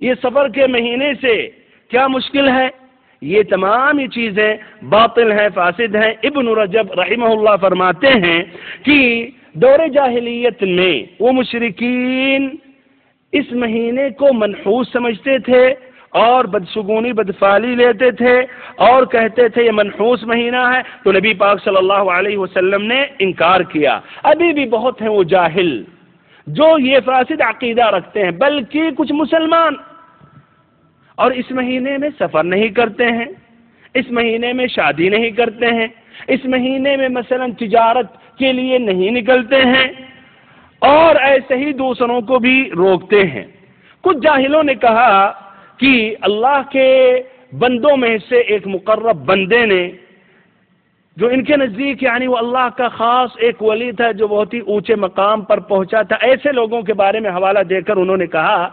یہ سفر کے مہینے سے کیا مشکل ہے؟ یہ تمام ہی چیزیں باطل ہیں، فاسد ہیں۔ ابن رجب رحمہ اللہ فرماتے ہیں کہ دور جاہلیت میں وہ مشرکین اس مہینے کو منحوس سمجھتے تھے اور بدشگونی بدفعلی لیتے تھے اور کہتے تھے یہ منحوس مہینہ ہے، تو نبی پاک صلی اللہ علیہ وسلم نے انکار کیا۔ ابھی بھی بہت ہیں وہ جاہل جو یہ فاسد عقیدہ رکھتے ہیں، بلکہ کچھ مسلمان اور اس مہینے میں سفر نہیں کرتے ہیں، اس مہینے میں شادی نہیں کرتے ہیں، اس مہینے میں مثلا تجارت کے لیے نہیں نکلتے ہیں اور ایسے ہی دوسروں کو بھی روکتے ہیں۔ کچھ جاہلوں نے کہا کہ اللہ کے بندوں میں سے ایک مقرب بندے نے، جو ان کے نزدیک یعنی وہ اللہ کا خاص ایک ولی تھا جو بہت ہی اونچے مقام پر پہنچا تھا، ایسے لوگوں کے بارے میں حوالہ دے کر انہوں نے کہا،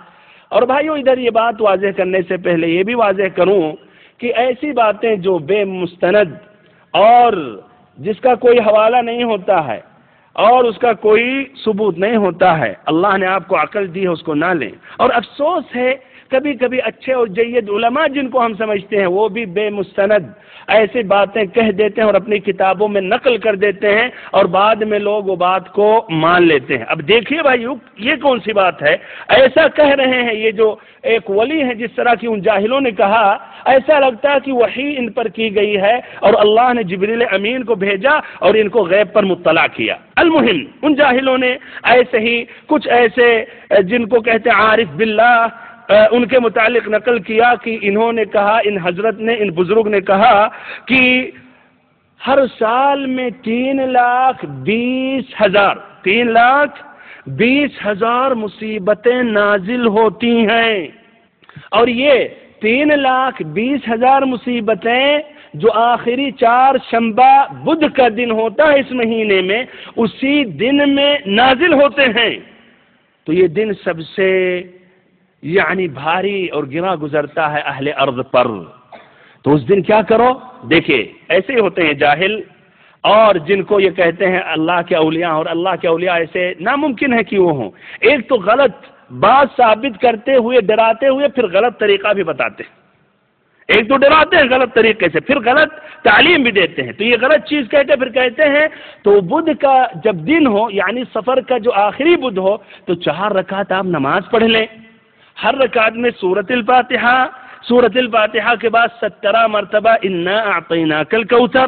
اور بھائیو ادھر یہ بات واضح کرنے سے پہلے یہ بھی واضح کروں کہ ایسی باتیں جو بے مستند اور جس کا کوئی حوالہ نہیں ہوتا ہے اور اس کا کوئی ثبوت نہیں ہوتا ہے، اللہ نے آپ کو عقل دی ہے اس کو نہ لیں۔ اور افسوس ہے کبھی کبھی اچھے اور جید علماء جن کو ہم سمجھتے ہیں وہ بھی بے مستند ایسی باتیں کہہ دیتے ہیں اور اپنی کتابوں میں نقل کر دیتے ہیں اور بعد میں لوگ وہ بات کو مان لیتے ہیں۔ اب دیکھیے بھائیو یہ کون سی بات ہے، ایسا کہہ رہے ہیں یہ جو ایک ولی ہے جس طرح کی ان جاہلوں نے کہا، ایسا لگتا ہے کہ وحی ان پر کی گئی ہے اور اللہ نے جبریل امین کو بھیجا اور ان کو غیب پر مطلع کیا۔ المہم ان جاہلوں نے ایسے ہی کچھ ایسے جن کو کہتے ہیں عارف باللہ ان کے متعلق نقل کیا کہ انہوں نے کہا، ان حضرت نے، ان بزرگ نے کہا کہ ہر سال میں 3,20,000 مصیبتیں نازل ہوتی ہیں، اور یہ 3,20,000 مصیبتیں جو آخری 4 شنبہ بدھ کا دن ہوتا ہے اس مہینے میں، اسی دن میں نازل ہوتے ہیں۔ تو یہ دن سب سے یعنی بھاری اور گرا گزرتا ہے اہل ارض پر۔ تو اس دن کیا کرو؟ دیکھیں ایسے ہی ہوتے ہیں جاہل اور جن کو یہ کہتے ہیں اللہ کے اولیاء، اور اللہ کے اولیاء ایسے ناممکن ہے کہ وہ ہوں۔ ایک تو غلط بات ثابت کرتے ہوئے ڈراتے ہوئے پھر غلط طریقہ بھی بتاتے ہیں، ایک تو ڈراتے ہیں غلط طریقے سے پھر غلط تعلیم بھی دیتے ہیں۔ تو یہ غلط چیز کہتے پھر کہتے ہیں تو بدھ کا جب دن ہو یعنی سفر کا جو آخری بدھ ہو تو 4 رکعت آپ نماز پڑھ لیں، ہر رکعت میں سورۃ الفاتحہ کے بعد 17 مرتبہ انا اعطیناک الکوثر،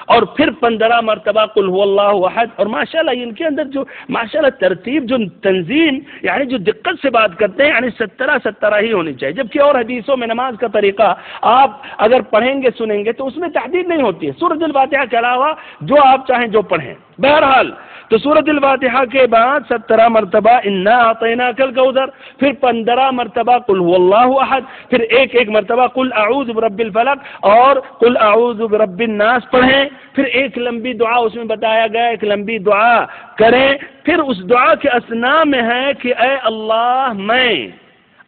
اور پھر 15 مرتبہ قل هو اللہ احد۔ اور ماشاءاللہ ان کے اندر جو ماشاءاللہ ترتیب، جو تنظیم، یعنی جو دقت سے بات کرتے ہیں، یعنی 17 ہی ہونی چاہیے، جبکہ اور حدیثوں میں نماز کا طریقہ آپ اگر پڑھیں گے سنیں گے تو اس میں تحدید نہیں ہوتی ہے، سورۃ الفاتحہ کے علاوہ جو آپ چاہیں جو پڑھیں۔ بہرحال تو سورۃ الفاتحہ کے بعد 17 مرتبہ انا اعطیناک الکوثر، پھر 15 مرتبہ قل هو اللہ احد، پھر ایک مرتبہ قل اعوذ برب الفلق اور قل اعوذ برب الناس پڑھیں، پھر ایک لمبی دعا اس میں بتایا گیا، ایک لمبی دعا کریں۔ پھر اس دعا کے اثناء میں ہے کہ اے اللہ میں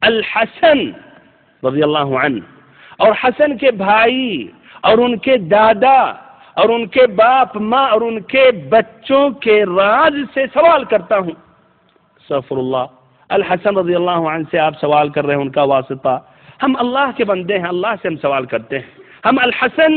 الحسن رضی اللہ عنہ اور حسن کے بھائی اور ان کے دادا اور ان کے باپ ماں اور ان کے بچوں کے راز سے سوال کرتا ہوں۔ استغفر اللہ، الحسن رضی اللہ عنہ سے آپ سوال کر رہے ہیں، ان کا واسطہ۔ ہم اللہ کے بندے ہیں، اللہ سے ہم سوال کرتے ہیں۔ ہم الحسن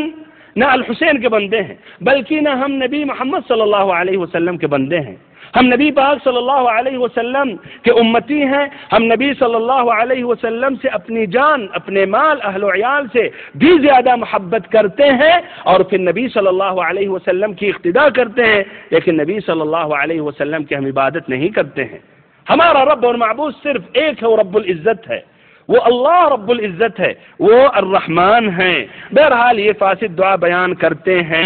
نہ الحسین کے بندے ہیں، بلکہ نہ ہم نبی محمد صلی اللہ علیہ وسلم کے بندے ہیں۔ ہم نبی پاک صلی اللہ علیہ وسلم کے امتی ہیں۔ ہم نبی صلی اللہ علیہ وسلم سے اپنی جان، اپنے مال، اہل و عیال سے بھی زیادہ محبت کرتے ہیں، اور پھر نبی صلی اللہ علیہ وسلم کی اقتداء کرتے ہیں، لیکن نبی صلی اللہ علیہ وسلم کی ہم عبادت نہیں کرتے ہیں۔ ہمارا رب اور معبود صرف ایک ہے، وہ رب العزت ہے، وہ اللہ رب العزت ہے، وہ الرحمن ہیں۔ بہرحال یہ فاسد دعا بیان کرتے ہیں۔